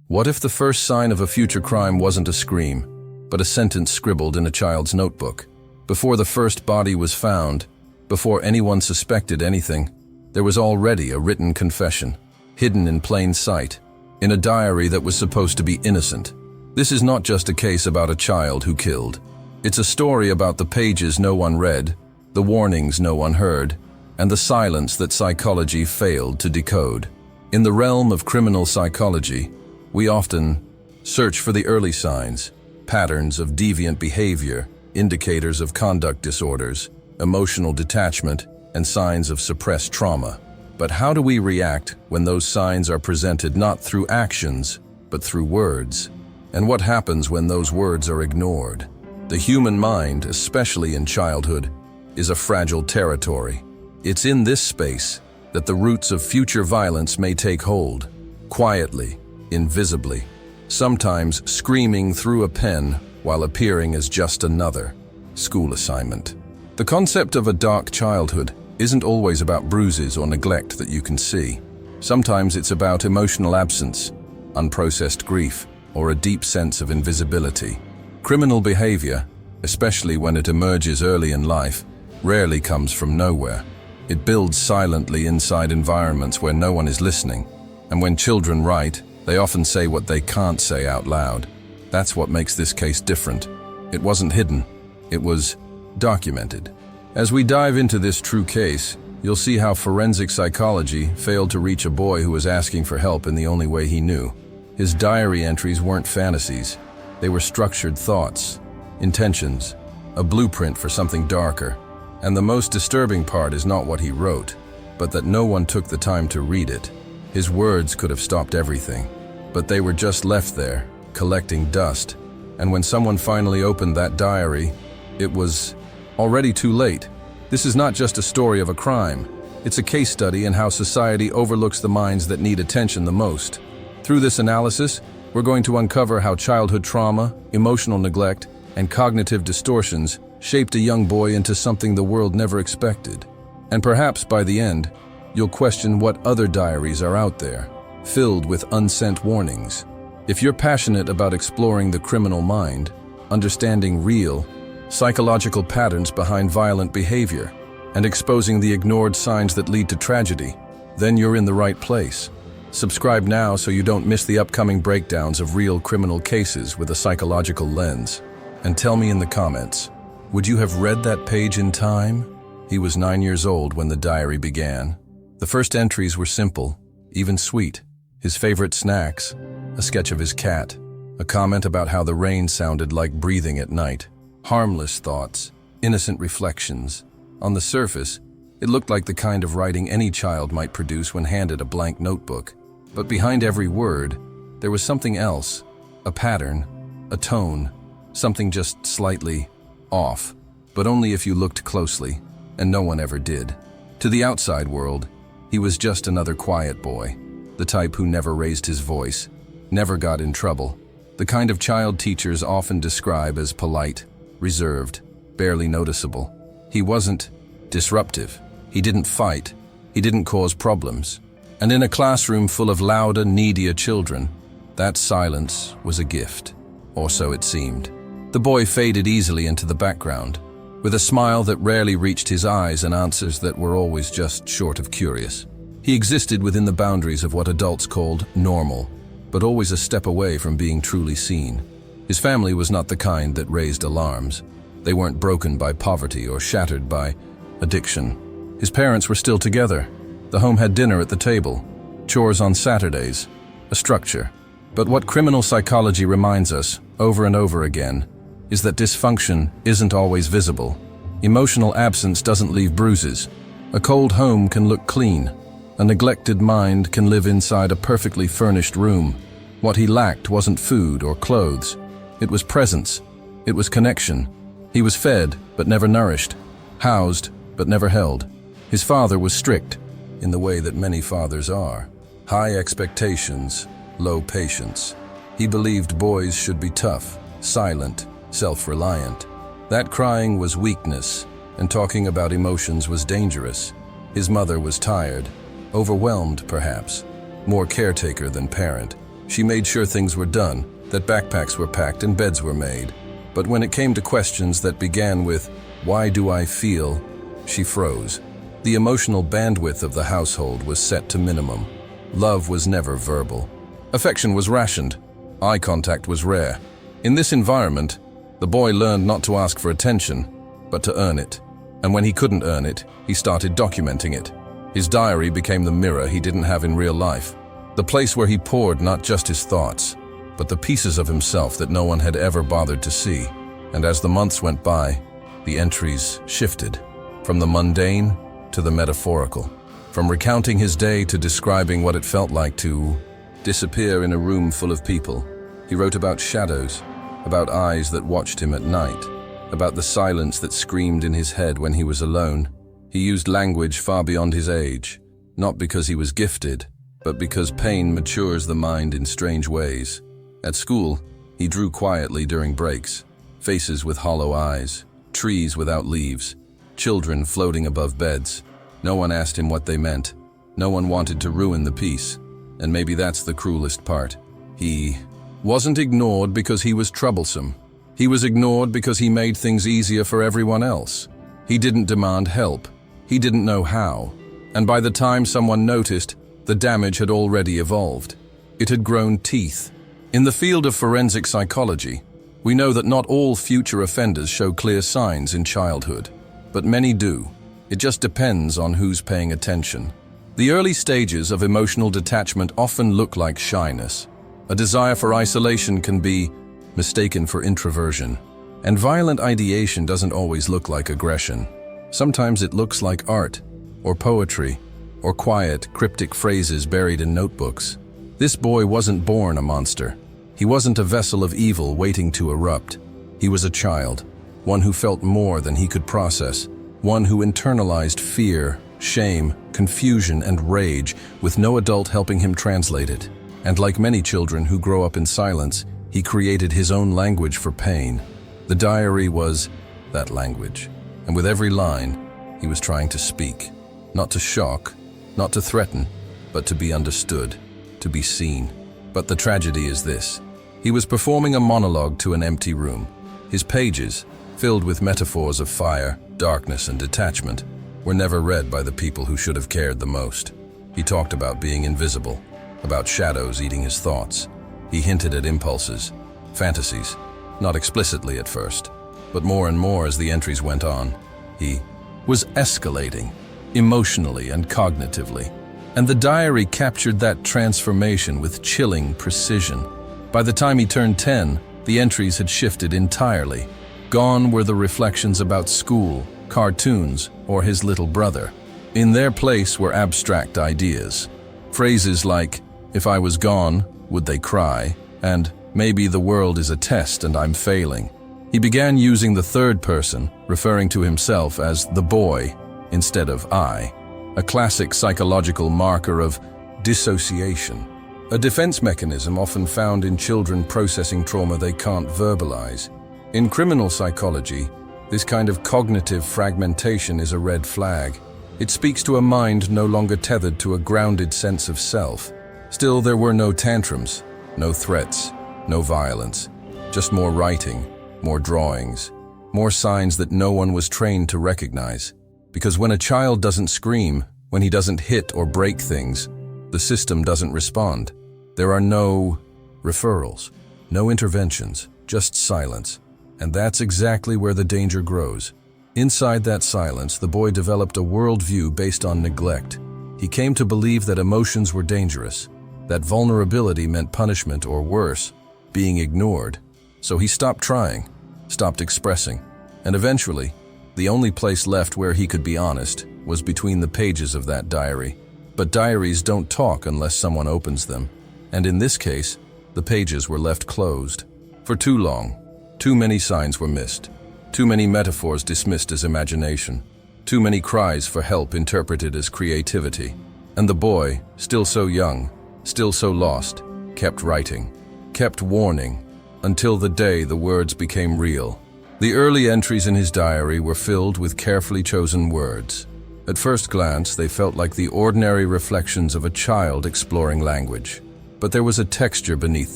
What if the first sign of a future crime wasn't a scream, but a sentence scribbled in a child's notebook? Before the first body was found, before anyone suspected anything, there was already a written confession, hidden in plain sight, in a diary that was supposed to be innocent. This is not just a case about a child who killed. It's a story about the pages no one read, the warnings no one heard, and the silence that psychology failed to decode. In the realm of criminal psychology, we often search for the early signs, patterns of deviant behavior, indicators of conduct disorders, emotional detachment, and signs of suppressed trauma. But how do we react when those signs are presented not through actions, but through words? And what happens when those words are ignored? The human mind, especially in childhood, is a fragile territory. It's in this space that the roots of future violence may take hold, quietly, invisibly, sometimes screaming through a pen while appearing as just another school assignment. The concept of a dark childhood isn't always about bruises or neglect that you can see. Sometimes it's about emotional absence, unprocessed grief, or a deep sense of invisibility. Criminal behavior, especially when it emerges early in life, rarely comes from nowhere. It builds silently inside environments where no one is listening. And when children write, they often say what they can't say out loud. That's what makes this case different. It wasn't hidden. It was documented. As we dive into this true case, you'll see how forensic psychology failed to reach a boy who was asking for help in the only way he knew. His diary entries weren't fantasies. They were structured thoughts, intentions, a blueprint for something darker. And the most disturbing part is not what he wrote, but that no one took the time to read it. His words could have stopped everything, but they were just left there, collecting dust. And when someone finally opened that diary, it was already too late. This is not just a story of a crime. It's a case study in how society overlooks the minds that need attention the most. Through this analysis, we're going to uncover how childhood trauma, emotional neglect, and cognitive distortions shaped a young boy into something the world never expected. And perhaps by the end, you'll question what other diaries are out there, filled with unsent warnings. If you're passionate about exploring the criminal mind, understanding real, psychological patterns behind violent behavior, and exposing the ignored signs that lead to tragedy, then you're in the right place. Subscribe now so you don't miss the upcoming breakdowns of real criminal cases with a psychological lens. And tell me in the comments, would you have read that page in time? He was 9 years old when the diary began. The first entries were simple, even sweet. His favorite snacks, a sketch of his cat, a comment about how the rain sounded like breathing at night. Harmless thoughts, innocent reflections. On the surface, it looked like the kind of writing any child might produce when handed a blank notebook. But behind every word, there was something else, a pattern, a tone, something just slightly off, but only if you looked closely, and no one ever did. To the outside world, he was just another quiet boy, the type who never raised his voice, never got in trouble, the kind of child teachers often describe as polite, reserved, barely noticeable. He wasn't disruptive. He didn't fight. He didn't cause problems. And in a classroom full of louder, needier children, that silence was a gift, or so it seemed. The boy faded easily into the background, with a smile that rarely reached his eyes and answers that were always just short of curious. He existed within the boundaries of what adults called normal, but always a step away from being truly seen. His family was not the kind that raised alarms. They weren't broken by poverty or shattered by addiction. His parents were still together. The home had dinner at the table, chores on Saturdays, a structure. But what criminal psychology reminds us, over and over again, is that dysfunction isn't always visible. Emotional absence doesn't leave bruises. A cold home can look clean. A neglected mind can live inside a perfectly furnished room. What he lacked wasn't food or clothes. It was presence. It was connection. He was fed, but never nourished. Housed, but never held. His father was strict, in the way that many fathers are. High expectations, low patience. He believed boys should be tough, silent, self-reliant. That crying was weakness, and talking about emotions was dangerous. His mother was tired, overwhelmed perhaps, more caretaker than parent. She made sure things were done, that backpacks were packed and beds were made. But when it came to questions that began with, "Why do I feel?" she froze. The emotional bandwidth of the household was set to minimum. Love was never verbal. Affection was rationed. Eye contact was rare. In this environment, the boy learned not to ask for attention, but to earn it. And when he couldn't earn it, he started documenting it. His diary became the mirror he didn't have in real life. The place where he poured not just his thoughts, but the pieces of himself that no one had ever bothered to see. And as the months went by, the entries shifted, from the mundane to the metaphorical, from recounting his day to describing what it felt like to disappear in a room full of people. He wrote about shadows, about eyes that watched him at night, about the silence that screamed in his head when he was alone. He used language far beyond his age, not because he was gifted, but because pain matures the mind in strange ways. At school, he drew quietly during breaks, faces with hollow eyes, trees without leaves, children floating above beds. No one asked him what they meant. No one wanted to ruin the peace. And maybe that's the cruelest part. He wasn't ignored because he was troublesome. He was ignored because he made things easier for everyone else. He didn't demand help. He didn't know how. And by the time someone noticed, the damage had already evolved. It had grown teeth. In the field of forensic psychology, we know that not all future offenders show clear signs in childhood, but many do. It just depends on who's paying attention. The early stages of emotional detachment often look like shyness. A desire for isolation can be mistaken for introversion. And violent ideation doesn't always look like aggression. Sometimes it looks like art, or poetry, or quiet, cryptic phrases buried in notebooks. This boy wasn't born a monster. He wasn't a vessel of evil waiting to erupt. He was a child, one who felt more than he could process, one who internalized fear, shame, confusion, and rage with no adult helping him translate it. And like many children who grow up in silence, he created his own language for pain. The diary was that language, and with every line, he was trying to speak, not to shock, not to threaten, but to be understood, to be seen. But the tragedy is this. He was performing a monologue to an empty room. His pages, filled with metaphors of fire, darkness, and detachment, were never read by the people who should have cared the most. He talked about being invisible, about shadows eating his thoughts. He hinted at impulses, fantasies, not explicitly at first, but more and more as the entries went on. He was escalating, emotionally and cognitively. And the diary captured that transformation with chilling precision. By the time he turned 10, the entries had shifted entirely. Gone were the reflections about school, cartoons, or his little brother. In their place were abstract ideas. Phrases like, "If I was gone, would they cry?" and "Maybe the world is a test and I'm failing." He began using the third person, referring to himself as the boy instead of I, a classic psychological marker of dissociation, a defense mechanism often found in children processing trauma they can't verbalize. In criminal psychology, this kind of cognitive fragmentation is a red flag. It speaks to a mind no longer tethered to a grounded sense of self. Still, there were no tantrums, no threats, no violence, just more writing, more drawings, more signs that no one was trained to recognize. Because when a child doesn't scream, when he doesn't hit or break things, the system doesn't respond. There are no referrals, no interventions, just silence. And that's exactly where the danger grows. Inside that silence, the boy developed a worldview based on neglect. He came to believe that emotions were dangerous, that vulnerability meant punishment or worse, being ignored. So he stopped trying, stopped expressing, and eventually, the only place left where he could be honest was between the pages of that diary. But diaries don't talk unless someone opens them. And in this case, the pages were left closed. For too long, too many signs were missed. Too many metaphors dismissed as imagination. Too many cries for help interpreted as creativity. And the boy, still so young, still so lost, kept writing, kept warning, until the day the words became real. The early entries in his diary were filled with carefully chosen words. At first glance, they felt like the ordinary reflections of a child exploring language. but there was a texture beneath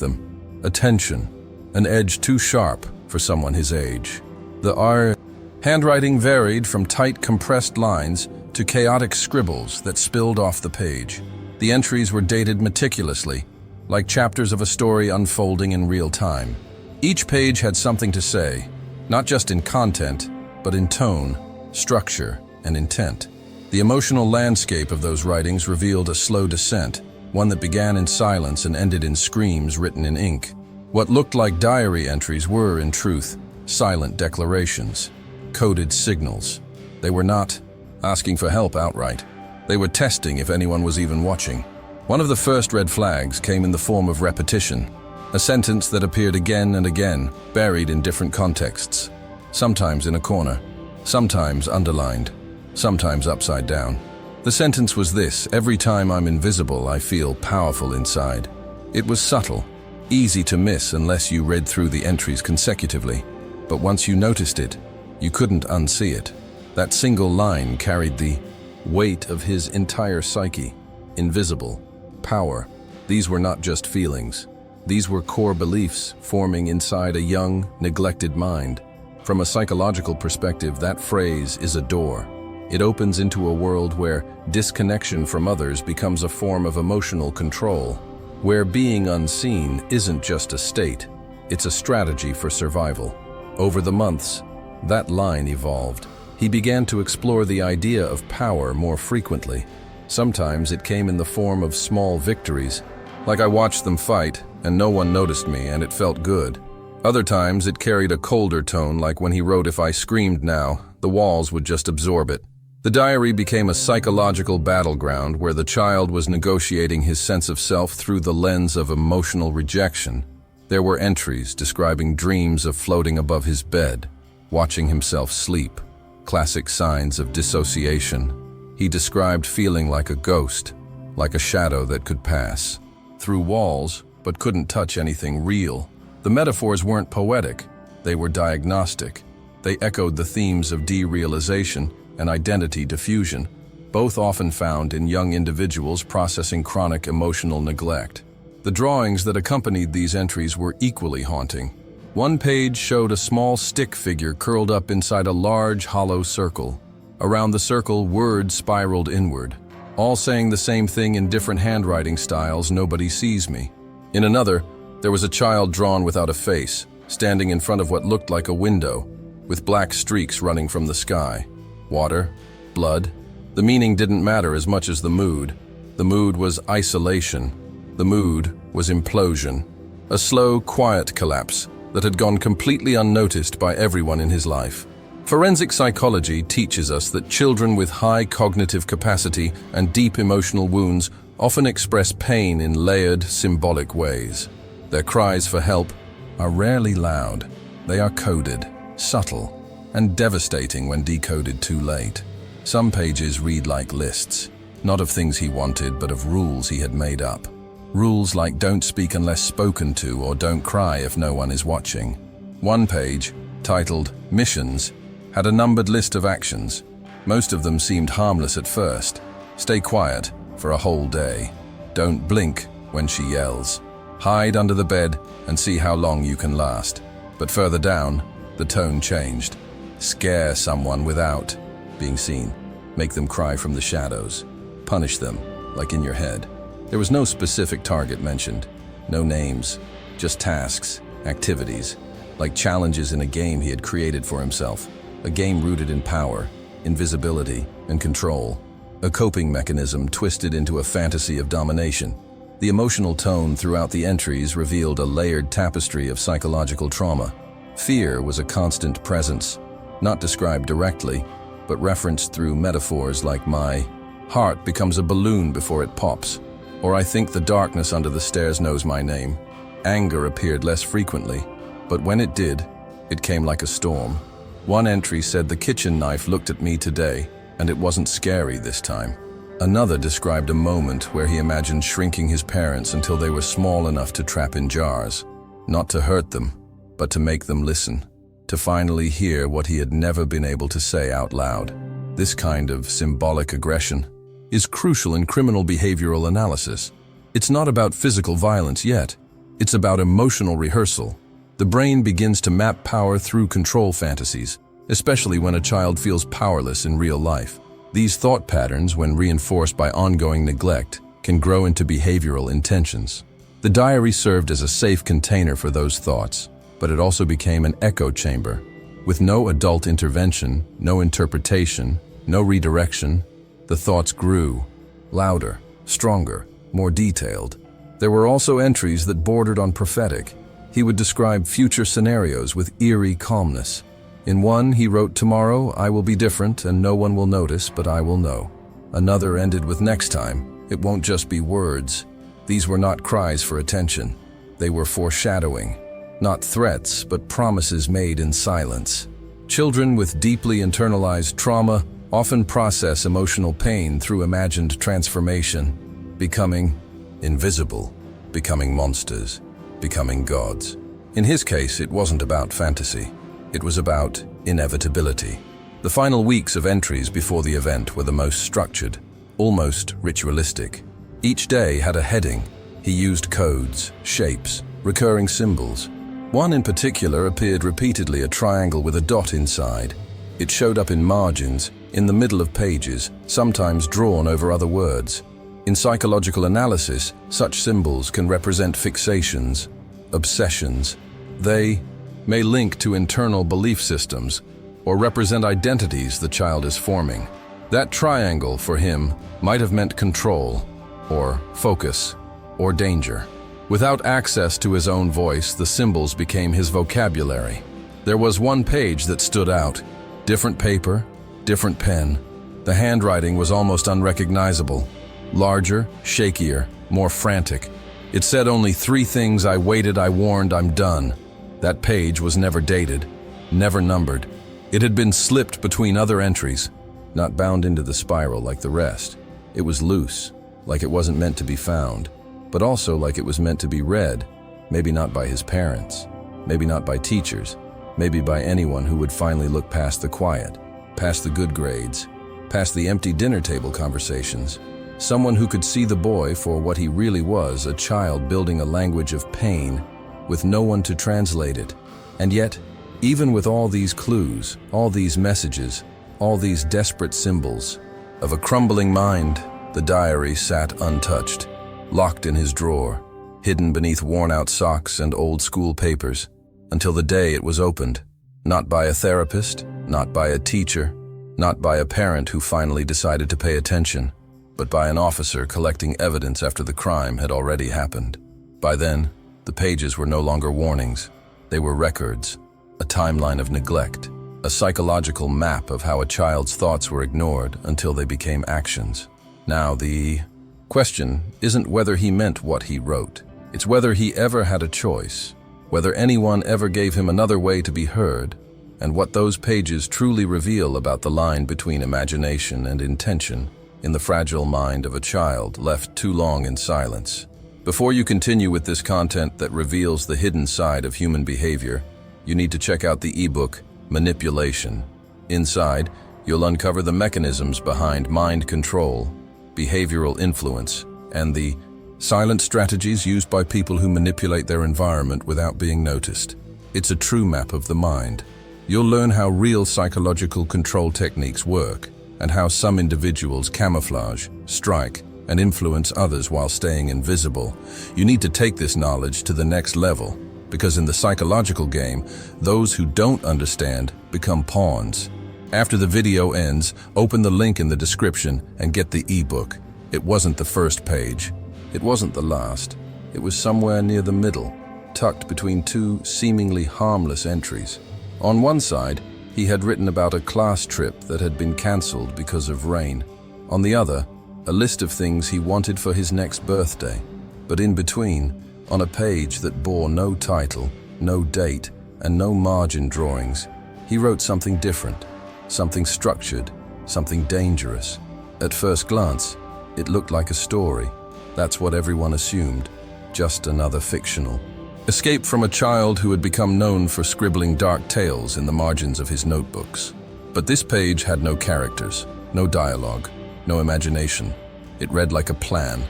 them, a tension, an edge too sharp for someone his age. The handwriting varied from tight, compressed lines to chaotic scribbles that spilled off the page. The entries were dated meticulously, like chapters of a story unfolding in real time. Each page had something to say, not just in content, but in tone, structure, and intent. The emotional landscape of those writings revealed a slow descent, one that began in silence and ended in screams written in ink. What looked like diary entries were, in truth, silent declarations, coded signals. They were not asking for help outright. They were testing if anyone was even watching. One of the first red flags came in the form of repetition, a sentence that appeared again and again, buried in different contexts, sometimes in a corner, sometimes underlined, sometimes upside down. The sentence was this: every time I'm invisible, I feel powerful inside. It was subtle, easy to miss unless you read through the entries consecutively, but once you noticed it, you couldn't unsee it. That single line carried the weight of his entire psyche. Invisible, power. These were not just feelings. These were core beliefs forming inside a young, neglected mind. From a psychological perspective, that phrase is a door. It opens into a world where disconnection from others becomes a form of emotional control, where being unseen isn't just a state, it's a strategy for survival. Over the months, that line evolved. He began to explore the idea of power more frequently. Sometimes it came in the form of small victories, like I watched them fight and no one noticed me and it felt good. Other times it carried a colder tone, like when he wrote, "If I screamed now, the walls would just absorb it." The diary became a psychological battleground where the child was negotiating his sense of self through the lens of emotional rejection. There were entries describing dreams of floating above his bed, watching himself sleep, classic signs of dissociation. He described feeling like a ghost, like a shadow that could pass through walls but couldn't touch anything real. The metaphors weren't poetic, they were diagnostic. They echoed the themes of derealization and identity diffusion, both often found in young individuals processing chronic emotional neglect. The drawings that accompanied these entries were equally haunting. One page showed a small stick figure curled up inside a large, hollow circle. Around the circle, words spiraled inward, all saying the same thing in different handwriting styles: "Nobody sees me." In another, there was a child drawn without a face, standing in front of what looked like a window, with black streaks running from the sky. Water, blood. The meaning didn't matter as much as the mood. The mood was isolation. The mood was implosion. A slow, quiet collapse that had gone completely unnoticed by everyone in his life. Forensic psychology teaches us that children with high cognitive capacity and deep emotional wounds often express pain in layered, symbolic ways. Their cries for help are rarely loud. They are coded, subtle, and devastating when decoded too late. Some pages read like lists, not of things he wanted, but of rules he had made up. Rules like don't speak unless spoken to or don't cry if no one is watching. One page, titled Missions, had a numbered list of actions. Most of them seemed harmless at first. Stay quiet for a whole day. Don't blink when she yells. Hide under the bed and see how long you can last. But further down, the tone changed. Scare someone without being seen. Make them cry from the shadows. Punish them, like in your head. There was no specific target mentioned. No names, just tasks, activities, like challenges in a game he had created for himself. A game rooted in power, invisibility, and control. A coping mechanism twisted into a fantasy of domination. The emotional tone throughout the entries revealed a layered tapestry of psychological trauma. Fear was a constant presence, not described directly, but referenced through metaphors like "my heart becomes a balloon before it pops," or "I think the darkness under the stairs knows my name." Anger appeared less frequently, but when it did, it came like a storm. One entry said, "The kitchen knife looked at me today, and it wasn't scary this time." Another described a moment where he imagined shrinking his parents until they were small enough to trap in jars, not to hurt them, but to make them listen, to finally hear what he had never been able to say out loud. This kind of symbolic aggression is crucial in criminal behavioral analysis. It's not about physical violence yet. It's about emotional rehearsal. The brain begins to map power through control fantasies, especially when a child feels powerless in real life. These thought patterns, when reinforced by ongoing neglect, can grow into behavioral intentions. The diary served as a safe container for those thoughts, but it also became an echo chamber. With no adult intervention, no interpretation, no redirection, the thoughts grew, louder, stronger, more detailed. There were also entries that bordered on prophetic. He would describe future scenarios with eerie calmness. In one, he wrote, "Tomorrow I will be different and no one will notice, but I will know." Another ended with, "Next time, it won't just be words." These were not cries for attention. They were foreshadowing. Not threats, but promises made in silence. Children with deeply internalized trauma often process emotional pain through imagined transformation, becoming invisible, becoming monsters, becoming gods. In his case, it wasn't about fantasy. It was about inevitability. The final weeks of entries before the event were the most structured, almost ritualistic. Each day had a heading. He used codes, shapes, recurring symbols. One in particular appeared repeatedly, a triangle with a dot inside. It showed up in margins, in the middle of pages, sometimes drawn over other words. In psychological analysis, such symbols can represent fixations, obsessions. They may link to internal belief systems or represent identities the child is forming. That triangle, for him, might have meant control, or focus, or danger. Without access to his own voice, the symbols became his vocabulary. There was one page that stood out. Different paper, different pen. The handwriting was almost unrecognizable. Larger, shakier, more frantic. It said only 3 things: "I waited, I warned, I'm done." That page was never dated, never numbered. It had been slipped between other entries, not bound into the spiral like the rest. It was loose, like it wasn't meant to be found, but also like it was meant to be read, maybe not by his parents, maybe not by teachers, maybe by anyone who would finally look past the quiet, past the good grades, past the empty dinner table conversations. Someone who could see the boy for what he really was, a child building a language of pain with no one to translate it. And yet, even with all these clues, all these messages, all these desperate symbols of a crumbling mind, the diary sat untouched, locked in his drawer, hidden beneath worn-out socks and old school papers, until the day it was opened, not by a therapist, not by a teacher, not by a parent who finally decided to pay attention, but by an officer collecting evidence after the crime had already happened. By then, the pages were no longer warnings. They were records, a timeline of neglect, a psychological map of how a child's thoughts were ignored until they became actions. Now, the question isn't whether he meant what he wrote. It's whether he ever had a choice, whether anyone ever gave him another way to be heard, and what those pages truly reveal about the line between imagination and intention in the fragile mind of a child left too long in silence. Before you continue with this content that reveals the hidden side of human behavior, you need to check out the ebook, Manipulation. Inside, you'll uncover the mechanisms behind mind control, behavioral influence, and the silent strategies used by people who manipulate their environment without being noticed. It's a true map of the mind. You'll learn how real psychological control techniques work, and how some individuals camouflage, strike, and influence others while staying invisible. You need to take this knowledge to the next level, because in the psychological game, those who don't understand become pawns. After the video ends, open the link in the description and get the ebook. It wasn't the first page. It wasn't the last. It was somewhere near the middle, tucked between 2 seemingly harmless entries. On one side, he had written about a class trip that had been cancelled because of rain. On the other, a list of things he wanted for his next birthday. But in between, on a page that bore no title, no date, and no margin drawings, he wrote something different, something structured, something dangerous. At first glance, it looked like a story. That's what everyone assumed, just another fictional escape from a child who had become known for scribbling dark tales in the margins of his notebooks. But this page had no characters, no dialogue, no imagination. It read like a plan,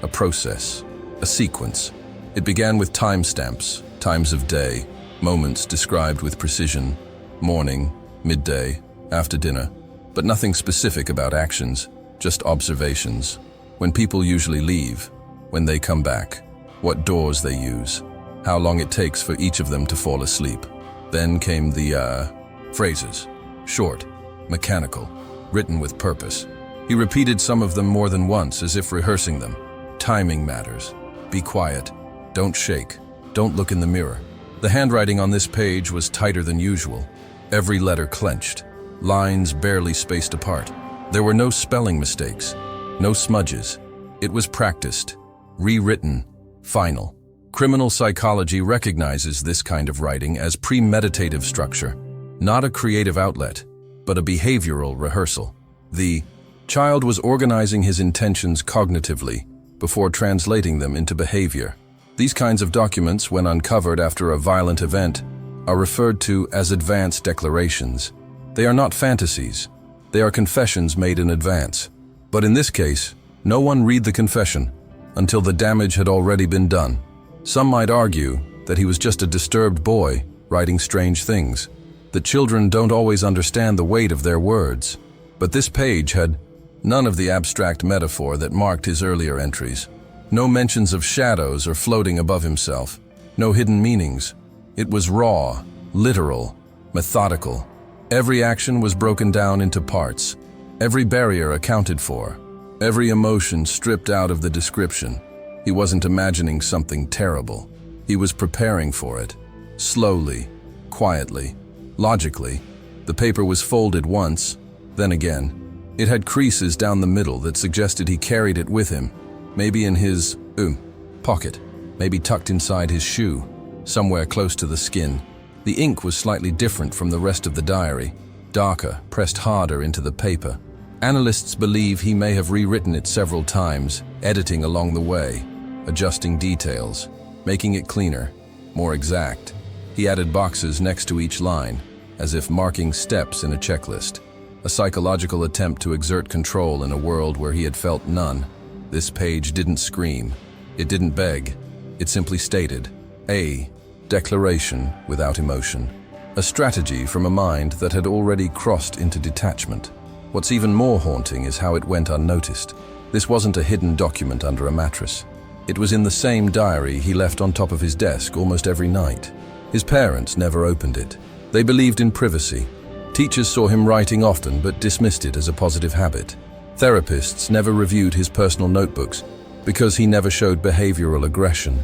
a process, a sequence. It began with timestamps, times of day, moments described with precision, morning, midday, after dinner, but nothing specific about actions, just observations. When people usually leave, when they come back, what doors they use, how long it takes for each of them to fall asleep. Then came the phrases, short, mechanical, written with purpose. He repeated some of them more than once as if rehearsing them. Timing matters. Be quiet. Don't shake. Don't look in the mirror. The handwriting on this page was tighter than usual. Every letter clenched. Lines barely spaced apart. There were no spelling mistakes. No smudges. It was practiced. Rewritten. Final. Criminal psychology recognizes this kind of writing as premeditative structure. Not a creative outlet, but a behavioral rehearsal. The child was organizing his intentions cognitively before translating them into behavior. These kinds of documents, when uncovered after a violent event, are referred to as advance declarations. They are not fantasies. They are confessions made in advance. But in this case, no one read the confession until the damage had already been done. Some might argue that he was just a disturbed boy writing strange things, that children don't always understand the weight of their words. But this page had none of the abstract metaphor that marked his earlier entries. No mentions of shadows or floating above himself. No hidden meanings. It was raw, literal, methodical. Every action was broken down into parts. Every barrier accounted for. Every emotion stripped out of the description. He wasn't imagining something terrible. He was preparing for it. Slowly, quietly, logically. The paper was folded once, then again. It had creases down the middle that suggested he carried it with him, maybe in his pocket, maybe tucked inside his shoe, somewhere close to the skin. The ink was slightly different from the rest of the diary, darker, pressed harder into the paper. Analysts believe he may have rewritten it several times, editing along the way, adjusting details, making it cleaner, more exact. He added boxes next to each line, as if marking steps in a checklist. A psychological attempt to exert control in a world where he had felt none. This page didn't scream. It didn't beg. It simply stated, a declaration without emotion. A strategy from a mind that had already crossed into detachment. What's even more haunting is how it went unnoticed. This wasn't a hidden document under a mattress. It was in the same diary he left on top of his desk almost every night. His parents never opened it. They believed in privacy. Teachers saw him writing often but dismissed it as a positive habit. Therapists never reviewed his personal notebooks because he never showed behavioral aggression.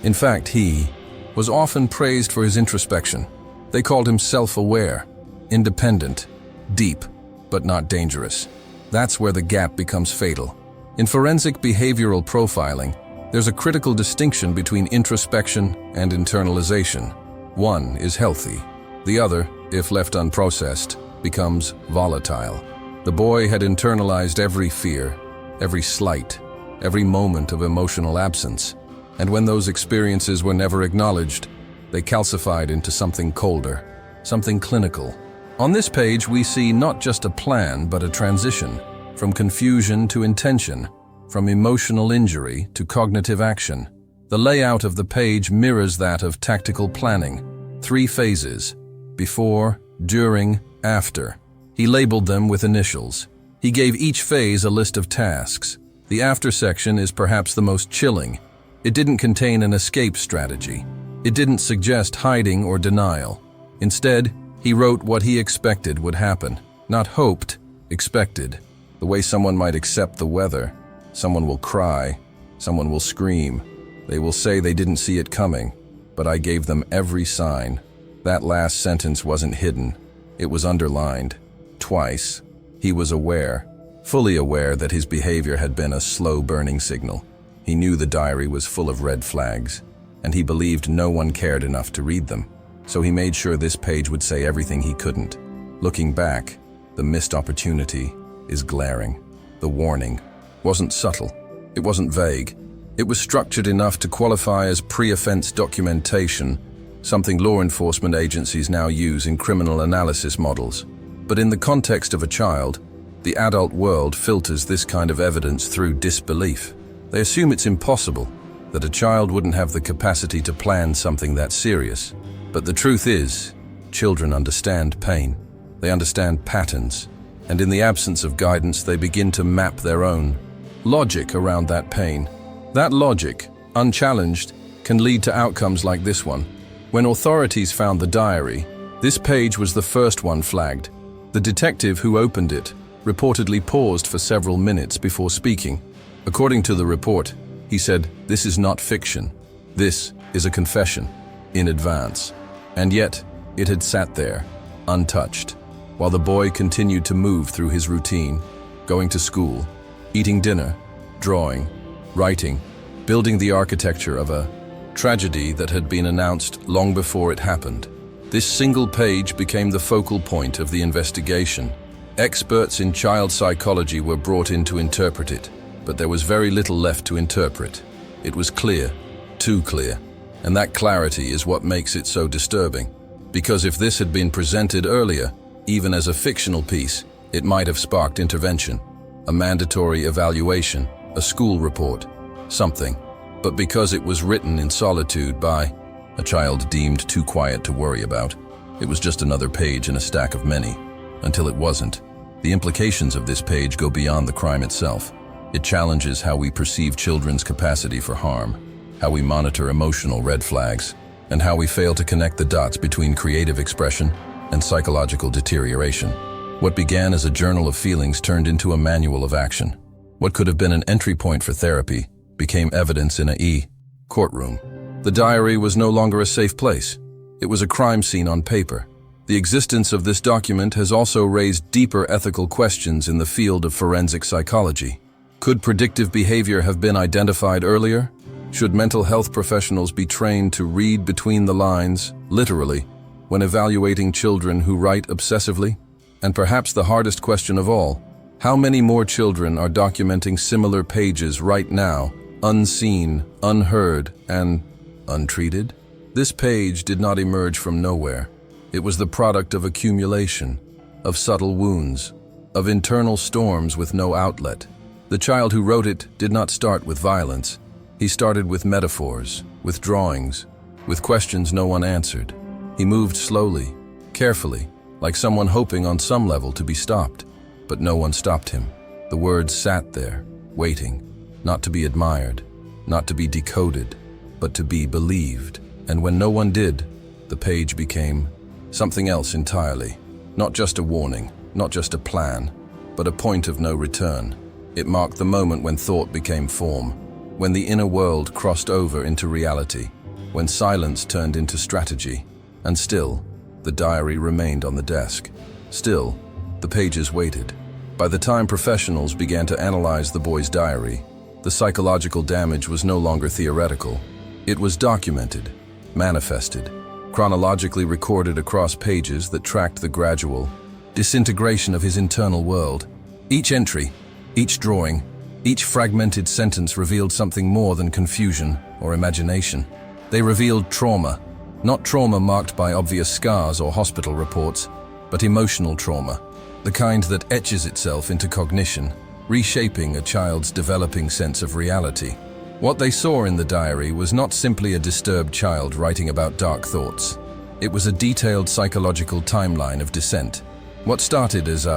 In fact, he was often praised for his introspection. They called him self-aware, independent, deep, but not dangerous. That's where the gap becomes fatal. In forensic behavioral profiling, there's a critical distinction between introspection and internalization. One is healthy. The other, if left unprocessed, becomes volatile. The boy had internalized every fear, every slight, every moment of emotional absence. And when those experiences were never acknowledged, they calcified into something colder, something clinical. On this page, we see not just a plan, but a transition, from confusion to intention, from emotional injury to cognitive action. The layout of the page mirrors that of tactical planning. 3 phases: before, during, after. He labeled them with initials. He gave each phase a list of tasks. The after section is perhaps the most chilling. It didn't contain an escape strategy. It didn't suggest hiding or denial. Instead, he wrote what he expected would happen. Not hoped, expected. The way someone might accept the weather. Someone will cry. Someone will scream. They will say they didn't see it coming, but I gave them every sign. That last sentence wasn't hidden. It was underlined. Twice. He was aware, fully aware that his behavior had been a slow-burning signal. He knew the diary was full of red flags, and he believed no one cared enough to read them. So he made sure this page would say everything he couldn't. Looking back, the missed opportunity is glaring. The warning wasn't subtle. It wasn't vague. It was structured enough to qualify as pre-offense documentation, something law enforcement agencies now use in criminal analysis models. But in the context of a child, the adult world filters this kind of evidence through disbelief. They assume it's impossible, that a child wouldn't have the capacity to plan something that serious. But the truth is, children understand pain. They understand patterns, and in the absence of guidance, they begin to map their own logic around that pain. That logic, unchallenged, can lead to outcomes like this one. When authorities found the diary, this page was the first one flagged. The detective who opened it reportedly paused for several minutes before speaking. According to the report, he said, "This is not fiction. This is a confession, in advance." And yet, it had sat there, untouched, while the boy continued to move through his routine, going to school, eating dinner, drawing, writing, building the architecture of a tragedy that had been announced long before it happened. This single page became the focal point of the investigation. Experts in child psychology were brought in to interpret it, but there was very little left to interpret. It was clear, too clear, and that clarity is what makes it so disturbing. Because if this had been presented earlier, even as a fictional piece, it might have sparked intervention, a mandatory evaluation, a school report, something. But because it was written in solitude by a child deemed too quiet to worry about, it was just another page in a stack of many, until it wasn't. The implications of this page go beyond the crime itself. It challenges how we perceive children's capacity for harm, how we monitor emotional red flags, and how we fail to connect the dots between creative expression and psychological deterioration. What began as a journal of feelings turned into a manual of action. What could have been an entry point for therapy became evidence in a courtroom. The diary was no longer a safe place. It was a crime scene on paper. The existence of this document has also raised deeper ethical questions in the field of forensic psychology. Could predictive behavior have been identified earlier? Should mental health professionals be trained to read between the lines, literally, when evaluating children who write obsessively? And perhaps the hardest question of all, how many more children are documenting similar pages right now, unseen, unheard, and untreated? This page did not emerge from nowhere. It was the product of accumulation, of subtle wounds, of internal storms with no outlet. The child who wrote it did not start with violence. He started with metaphors, with drawings, with questions no one answered. He moved slowly, carefully, like someone hoping on some level to be stopped. But no one stopped him. The words sat there, waiting, not to be admired, not to be decoded, but to be believed. And when no one did, the page became something else entirely. Not just a warning, not just a plan, but a point of no return. It marked the moment when thought became form, when the inner world crossed over into reality, when silence turned into strategy. And still, the diary remained on the desk. Still, the pages waited. By the time professionals began to analyze the boy's diary, the psychological damage was no longer theoretical. It was documented, manifested, chronologically recorded across pages that tracked the gradual disintegration of his internal world. Each entry, each drawing, each fragmented sentence revealed something more than confusion or imagination. They revealed trauma, not trauma marked by obvious scars or hospital reports, but emotional trauma, the kind that etches itself into cognition, reshaping a child's developing sense of reality. What they saw in the diary was not simply a disturbed child writing about dark thoughts. It was a detailed psychological timeline of descent. What started as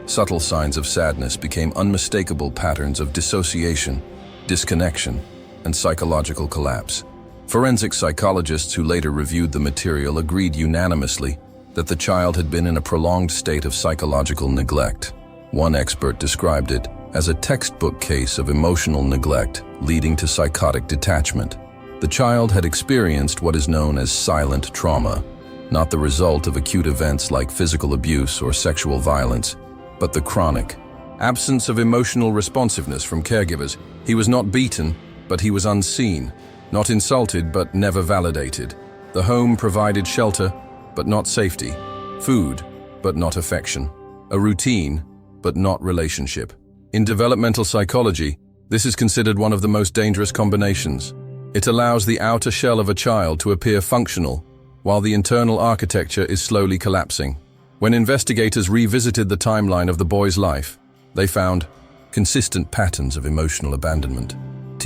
subtle signs of sadness became unmistakable patterns of dissociation, disconnection, and psychological collapse. Forensic psychologists who later reviewed the material agreed unanimously that the child had been in a prolonged state of psychological neglect. One expert described it as a textbook case of emotional neglect leading to psychotic detachment. The child had experienced what is known as silent trauma, not the result of acute events like physical abuse or sexual violence, but the chronic absence of emotional responsiveness from caregivers. He was not beaten, but he was unseen, not insulted, but never validated. The home provided shelter, but not safety, food, but not affection, a routine, but not relationship. In developmental psychology, this is considered one of the most dangerous combinations. It allows the outer shell of a child to appear functional, while the internal architecture is slowly collapsing. When investigators revisited the timeline of the boy's life, they found consistent patterns of emotional abandonment.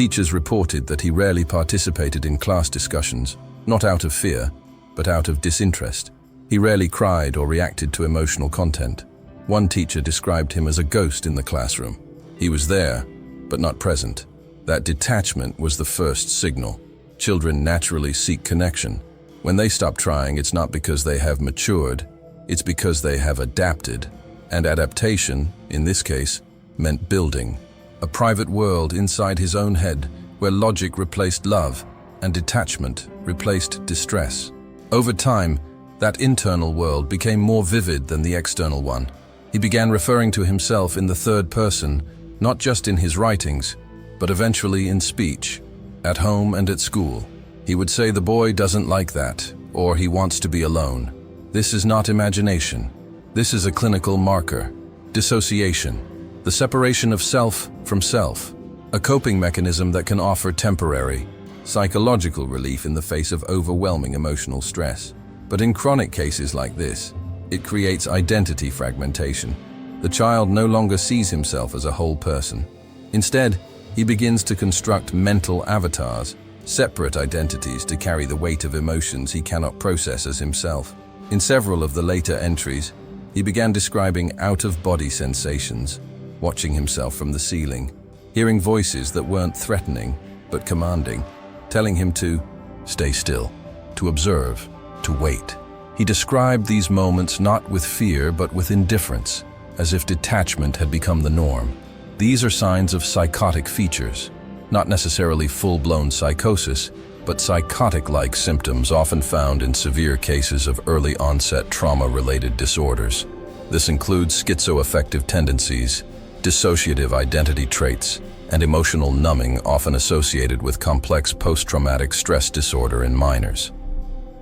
Teachers reported that he rarely participated in class discussions, not out of fear, but out of disinterest. He rarely cried or reacted to emotional content. One teacher described him as a ghost in the classroom. He was there, but not present. That detachment was the first signal. Children naturally seek connection. When they stop trying, it's not because they have matured, it's because they have adapted. And adaptation, in this case, meant building. A private world inside his own head where logic replaced love and detachment replaced distress. Over time, that internal world became more vivid than the external one. He began referring to himself in the third person, not just in his writings, but eventually in speech, at home and at school. He would say the boy doesn't like that, or he wants to be alone. This is not imagination. This is a clinical marker. Dissociation, the separation of self from self, a coping mechanism that can offer temporary, psychological relief in the face of overwhelming emotional stress. But in chronic cases like this, it creates identity fragmentation. The child no longer sees himself as a whole person. Instead, he begins to construct mental avatars, separate identities to carry the weight of emotions he cannot process as himself. In several of the later entries, he began describing out-of-body sensations, watching himself from the ceiling, hearing voices that weren't threatening, but commanding, telling him to stay still, to observe, to wait. He described these moments not with fear, but with indifference, as if detachment had become the norm. These are signs of psychotic features, not necessarily full-blown psychosis, but psychotic-like symptoms often found in severe cases of early-onset trauma-related disorders. This includes schizoaffective tendencies, dissociative identity traits, and emotional numbing often associated with complex post-traumatic stress disorder in minors.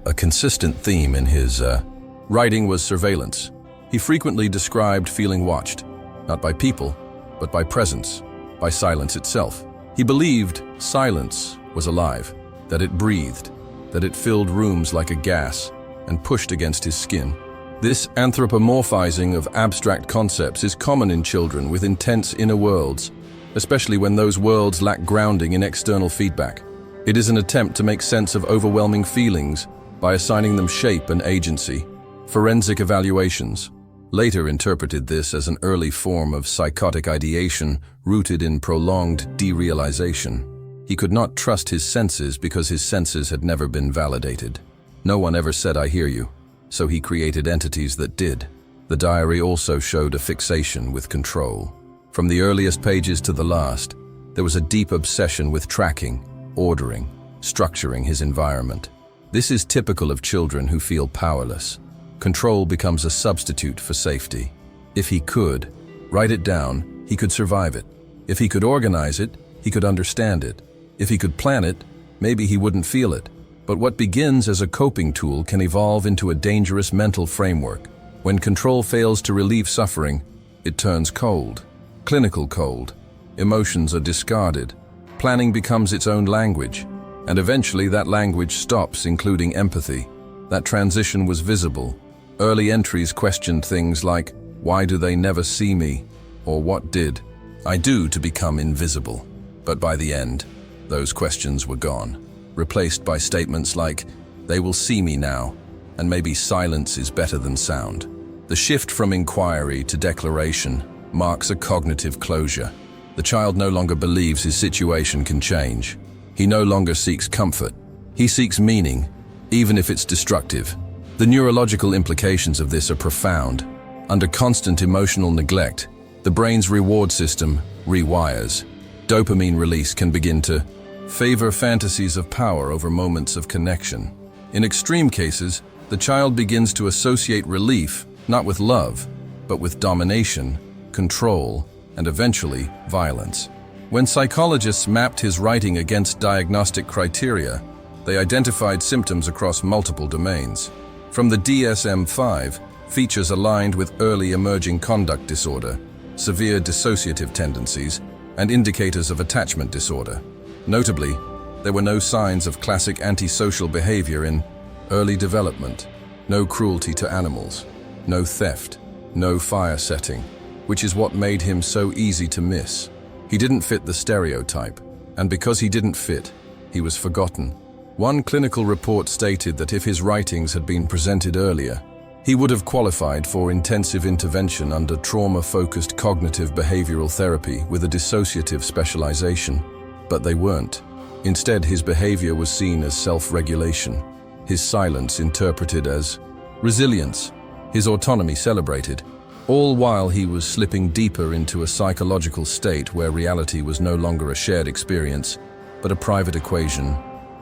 A consistent theme in his writing was surveillance. He frequently described feeling watched, not by people, but by presence, by silence itself. He believed silence was alive, that it breathed, that it filled rooms like a gas and pushed against his skin. This anthropomorphizing of abstract concepts is common in children with intense inner worlds, especially when those worlds lack grounding in external feedback. It is an attempt to make sense of overwhelming feelings by assigning them shape and agency. Forensic evaluations later interpreted this as an early form of psychotic ideation rooted in prolonged derealization. He could not trust his senses because his senses had never been validated. No one ever said, "I hear you," so he created entities that did. The diary also showed a fixation with control. From the earliest pages to the last, there was a deep obsession with tracking, ordering, structuring his environment. This is typical of children who feel powerless. Control becomes a substitute for safety. If he could write it down, he could survive it. If he could organize it, he could understand it. If he could plan it, maybe he wouldn't feel it. But what begins as a coping tool can evolve into a dangerous mental framework. When control fails to relieve suffering, it turns cold, clinical cold. Emotions are discarded. Planning becomes its own language, and eventually that language stops including empathy. That transition was visible. Early entries questioned things like, "Why do they never see me?" or "What did I do to become invisible?" But by the end, those questions were gone, replaced by statements like, "They will see me now, and maybe silence is better than sound." The shift from inquiry to declaration marks a cognitive closure. The child no longer believes his situation can change. He no longer seeks comfort. He seeks meaning, even if it's destructive. The neurological implications of this are profound. Under constant emotional neglect, the brain's reward system rewires. Dopamine release can begin to favor fantasies of power over moments of connection. In extreme cases, the child begins to associate relief not with love, but with domination, control, and eventually violence. When psychologists mapped his writing against diagnostic criteria, they identified symptoms across multiple domains. From the DSM-5, features aligned with early emerging conduct disorder, severe dissociative tendencies, and indicators of attachment disorder. Notably, there were no signs of classic antisocial behavior in early development, no cruelty to animals, no theft, no fire setting, which is what made him so easy to miss. He didn't fit the stereotype, And because he didn't fit, he was forgotten. One clinical report stated that if his writings had been presented earlier, he would have qualified for intensive intervention under trauma-focused cognitive behavioral therapy with a dissociative specialization. But they weren't. Instead, his behavior was seen as self-regulation, his silence interpreted as resilience, his autonomy celebrated, all while he was slipping deeper into a psychological state where reality was no longer a shared experience, but a private equation,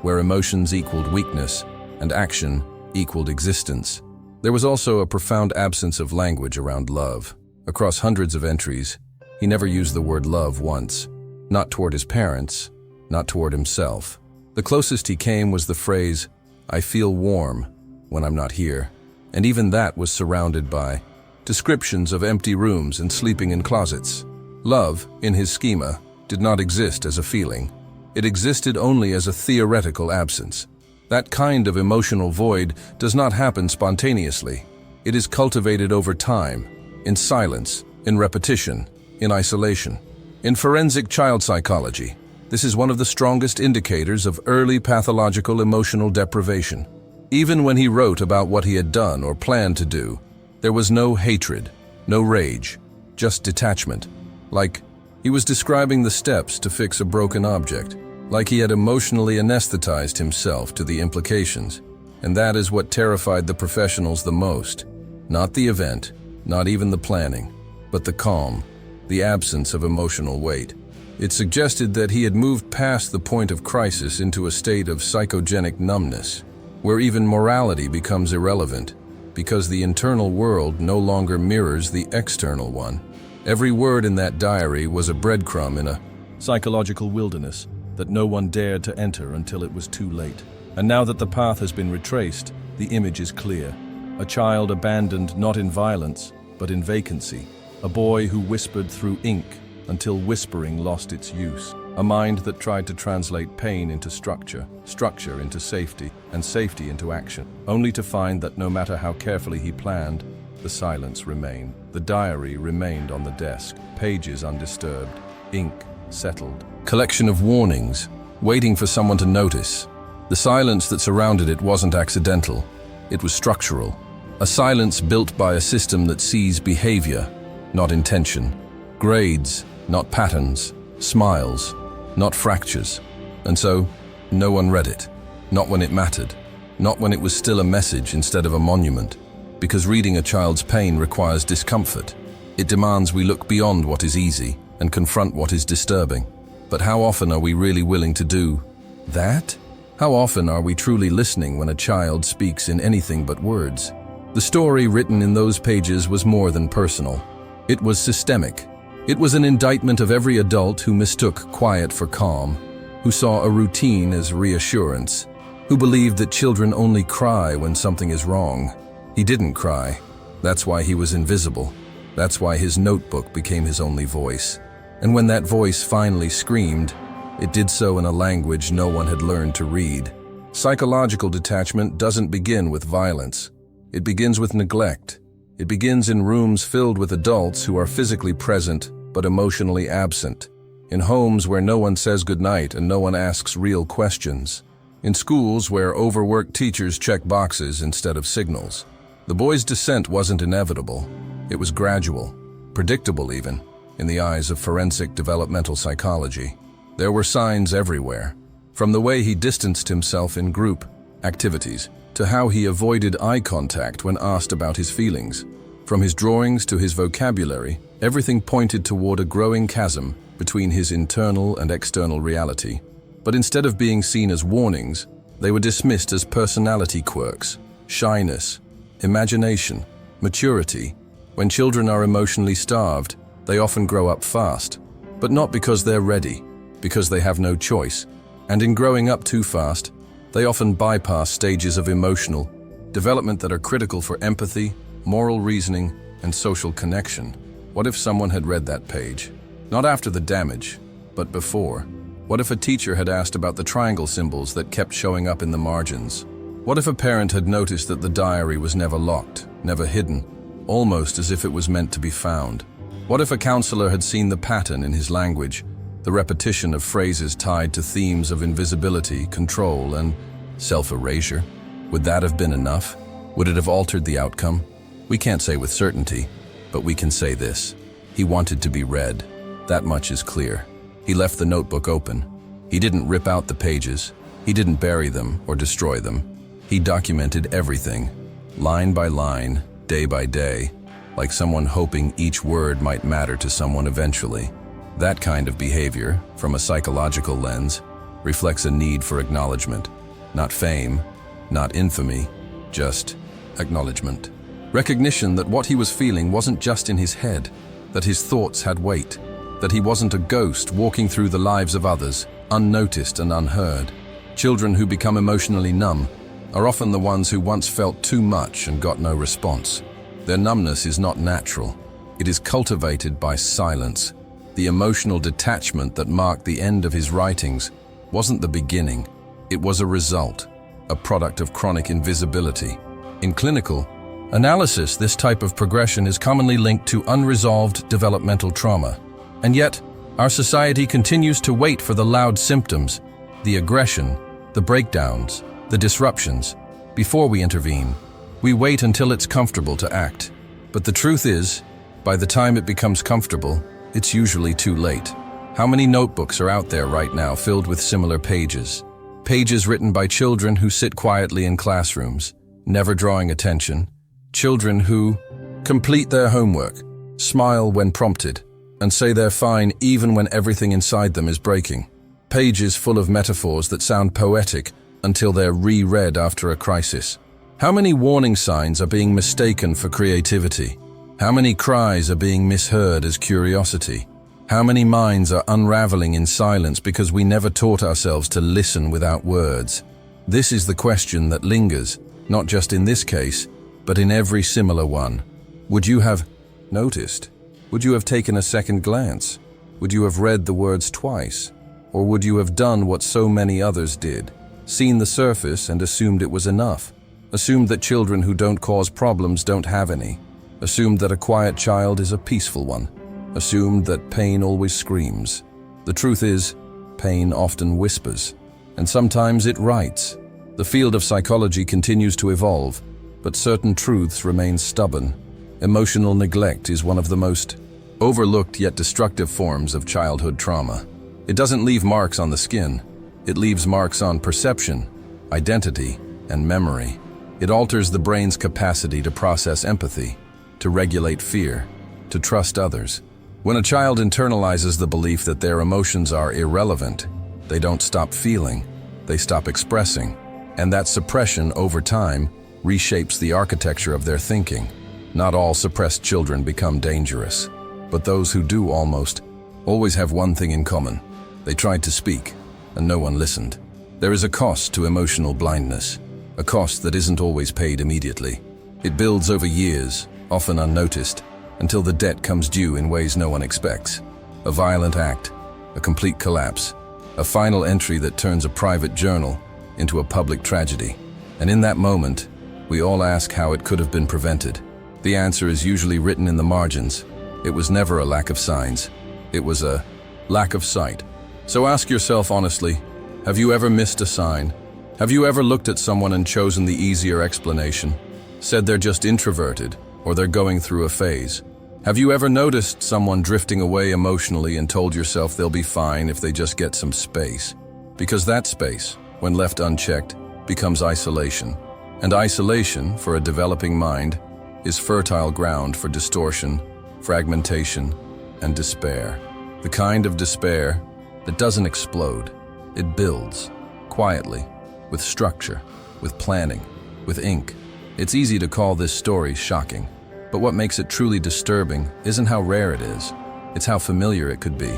where emotions equaled weakness and action equaled existence. There was also a profound absence of language around love. Across hundreds of entries, he never used the word love once, not toward his parents, not toward himself. The closest he came was the phrase, "I feel warm when I'm not here," and even that was surrounded by descriptions of empty rooms and sleeping in closets. Love, in his schema, did not exist as a feeling. It existed only as a theoretical absence. That kind of emotional void does not happen spontaneously. It is cultivated over time, in silence, in repetition, in isolation. In forensic child psychology, this is one of the strongest indicators of early pathological emotional deprivation. Even when he wrote about what he had done or planned to do, there was no hatred, no rage, just detachment. Like he was describing the steps to fix a broken object. Like he had emotionally anesthetized himself to the implications. And that is what terrified the professionals the most. Not the event, not even the planning, but the calm, the absence of emotional weight. It suggested that he had moved past the point of crisis into a state of psychogenic numbness, where even morality becomes irrelevant, because the internal world no longer mirrors the external one. Every word in that diary was a breadcrumb in a psychological wilderness that no one dared to enter until it was too late. And now that the path has been retraced, the image is clear. A child abandoned not in violence, but in vacancy. A boy who whispered through ink until whispering lost its use. A mind that tried to translate pain into structure, structure into safety, and safety into action, only to find that no matter how carefully he planned, the silence remained. The diary remained on the desk, pages undisturbed, ink settled. Collection of warnings, waiting for someone to notice. The silence that surrounded it wasn't accidental, it was structural. A silence built by a system that sees behavior, not intention. Grades, not patterns. Smiles, not fractures. And so, no one read it. Not when it mattered. Not when it was still a message instead of a monument. Because reading a child's pain requires discomfort. It demands we look beyond what is easy and confront what is disturbing. But how often are we really willing to do that? How often are we truly listening when a child speaks in anything but words? The story written in those pages was more than personal. It was systemic. It was an indictment of every adult who mistook quiet for calm, who saw a routine as reassurance, who believed that children only cry when something is wrong. He didn't cry. That's why he was invisible. That's why his notebook became his only voice. And when that voice finally screamed, it did so in a language no one had learned to read. Psychological detachment doesn't begin with violence. It begins with neglect. It begins in rooms filled with adults who are physically present but emotionally absent. In homes where no one says goodnight and no one asks real questions. In schools where overworked teachers check boxes instead of signals. The boy's descent wasn't inevitable. It was gradual, predictable even, in the eyes of forensic developmental psychology. There were signs everywhere, from the way he distanced himself in group activities to how he avoided eye contact when asked about his feelings. From his drawings to his vocabulary, everything pointed toward a growing chasm between his internal and external reality. But instead of being seen as warnings, they were dismissed as personality quirks, shyness, imagination, maturity. When children are emotionally starved, they often grow up fast, but not because they're ready, because they have no choice. And in growing up too fast, they often bypass stages of emotional development that are critical for empathy, moral reasoning, and social connection. What if someone had read that page? Not after the damage, but before. What if a teacher had asked about the triangle symbols that kept showing up in the margins? What if a parent had noticed that the diary was never locked, never hidden, almost as if it was meant to be found? What if a counselor had seen the pattern in his language, The repetition of phrases tied to themes of invisibility, control, and self-erasure. Would that have been enough? Would it have altered the outcome? We can't say with certainty, but we can say this. He wanted to be read. That much is clear. He left the notebook open. He didn't rip out the pages. He didn't bury them or destroy them. He documented everything, line by line, day by day, like someone hoping each word might matter to someone eventually. That kind of behavior, from a psychological lens, reflects a need for acknowledgement. Not fame, not infamy, just acknowledgement. Recognition that what he was feeling wasn't just in his head, that his thoughts had weight, that he wasn't a ghost walking through the lives of others, unnoticed and unheard. Children who become emotionally numb are often the ones who once felt too much and got no response. Their numbness is not natural. It is cultivated by silence. The emotional detachment that marked the end of his writings wasn't the beginning. It was a result, a product of chronic invisibility. In clinical analysis, this type of progression is commonly linked to unresolved developmental trauma. And yet, our society continues to wait for the loud symptoms, the aggression, the breakdowns, the disruptions, before we intervene. We wait until it's comfortable to act. But the truth is, by the time it becomes comfortable, it's usually too late. How many notebooks are out there right now filled with similar pages? Pages written by children who sit quietly in classrooms, never drawing attention. Children who complete their homework, smile when prompted, and say they're fine even when everything inside them is breaking. Pages full of metaphors that sound poetic until they're reread after a crisis. How many warning signs are being mistaken for creativity? How many cries are being misheard as curiosity? How many minds are unraveling in silence because we never taught ourselves to listen without words? This is the question that lingers, not just in this case, but in every similar one. Would you have noticed? Would you have taken a second glance? Would you have read the words twice? Or would you have done what so many others did? Seen the surface and assumed it was enough? Assumed that children who don't cause problems don't have any? Assumed that a quiet child is a peaceful one? Assumed that pain always screams? The truth is, pain often whispers, and sometimes it writes. The field of psychology continues to evolve, but certain truths remain stubborn. Emotional neglect is one of the most overlooked yet destructive forms of childhood trauma. It doesn't leave marks on the skin. It leaves marks on perception, identity, and memory. It alters the brain's capacity to process empathy, to regulate fear, to trust others. When a child internalizes the belief that their emotions are irrelevant, they don't stop feeling, they stop expressing, and that suppression over time reshapes the architecture of their thinking. Not all suppressed children become dangerous, but those who do always have one thing in common. They tried to speak, and no one listened. There is a cost to emotional blindness, a cost that isn't always paid immediately. It builds over years, often unnoticed, until the debt comes due in ways no one expects. A violent act, a complete collapse, a final entry that turns a private journal into a public tragedy. And in that moment, we all ask how it could have been prevented. The answer is usually written in the margins. It was never a lack of signs. It was a lack of sight. So ask yourself honestly, have you ever missed a sign? Have you ever looked at someone and chosen the easier explanation? Said they're just introverted, or they're going through a phase? Have you ever noticed someone drifting away emotionally and told yourself they'll be fine if they just get some space? Because that space, when left unchecked, becomes isolation. And isolation, for a developing mind, is fertile ground for distortion, fragmentation, and despair. The kind of despair that doesn't explode. It builds, quietly, with structure, with planning, with ink. It's easy to call this story shocking, but what makes it truly disturbing isn't how rare it is, it's how familiar it could be.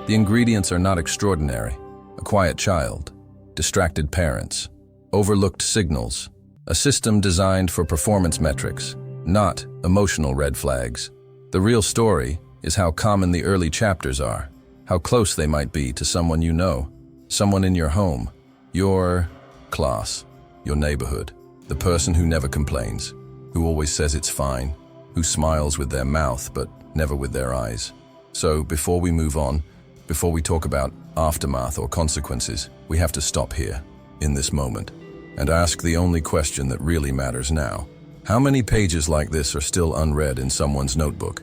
The ingredients are not extraordinary. A quiet child, distracted parents, overlooked signals, a system designed for performance metrics, not emotional red flags. The real story is how common the early chapters are, how close they might be to someone you know, someone in your home, your class, your neighborhood, the person who never complains, who always says it's fine, who smiles with their mouth but never with their eyes. So, before we move on, Before we talk about aftermath or consequences, we have to stop here, in this moment, and ask the only question that really matters now. How many pages like this are still unread in someone's notebook?